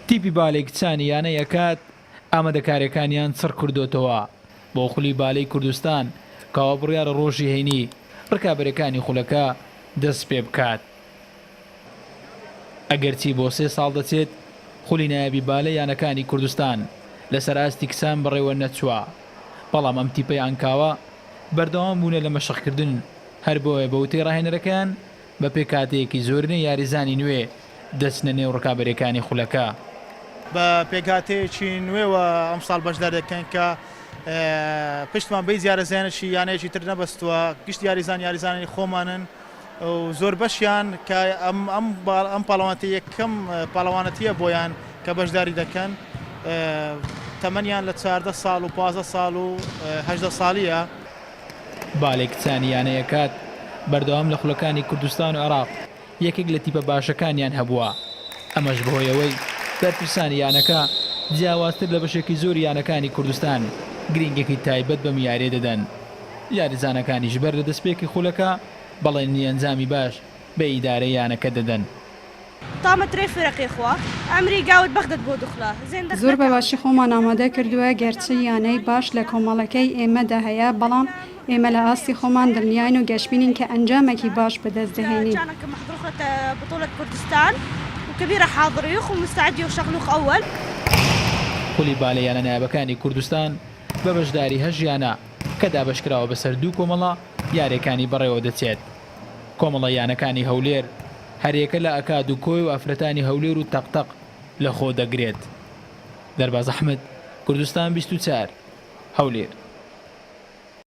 تیپی بالێک کچانی یانە یەکات ئامادەکاریەکانیان چڕ کردوتەوە بۆ خولی بالەی کوردستان کەوا بڕیارە ڕۆژی هەینی ڕکابەرەکانی خولەکە دەست پێ بکات. ئەگەرچی بۆ 3 ساڵ دەچێت خولی نایابی بالە یانەکانی کوردستان لەسەر ئاستی کسان بەڕێوە نەچووە، بەڵام ئەم تیپەی ئەنکاوە بەردەوام بوونە لە مەشقکردن هەر بۆیە بەوتەی ڕاهێنەرەکان بە پێکاتەیەکی زۆرنە یاریزانی نوێ دەچنە نێو ڕکابەرەکانی خولەکە. بە پێکاتەیەکی نوێوە ئەم ساڵ بەشدار دەکەن کە پشتمان بەی زیارەزانێکی یانەیەکی تر نەبەستووە، گشت یاریزانی خۆمانن و زۆر بەشیان کە ئەم پاڵەوانەتی یەکەم پاڵەوانەتیە بۆیان کە بەشداری دەکەن، تەمەنیان لە 14 ساڵ و 15 ساڵ و 18 ساڵیە. بالێک کچانی یانەیەکات بەردەوام لە خولەکانی کوردستان و عێراق یەکێک لە تیپە باشەکانیان هەبووە، ئەمەش بەهۆیەوەی بەرپرسانی یانەکە جیاوازتر لە بەشێکی زۆر یانەکانی کوردستان گرنگێکی تایبەت بەم یارێ دەدەن. یاریزانەکانیش بەر لە دەستپێکی خولەکە بەڵێنی ئەنجامی باش بە ئیدارە یانەکە دەدەن. تامەترێ فرەقی خوا ئەمری گاوت بەخدت بۆ دوخلا زۆر بەباشی خۆمان ئامادە کردووە گەرچی یانەی باش لە کۆمەڵەکەی ئێمەدا هەیە، بەڵام ئێمە لە ئاستی خۆمان دڵنیاین و گەشتبینین کە ئەنجامێکی باش بەدەست دەهێنین. محضرة بطولة كردستان وكبيرة حاضريخ ومستعدي وشغلوخ أول. خولی بالە یانە نایابەکانی کوردستان بە بەشداری هەژیانە کە دابەشکراوە بەسەر 2 کۆمەڵە یارەکانی بەڕێوە دەچێت. کۆمەڵە یانەکانی هەولێر هەرێکە لە ئەکاد و کۆی و ئەفرەتانی هەولێر و تەقتەق لە خۆ دەگرێت. دەرباز ئەحمەد، کوردستان 24 هەولێر.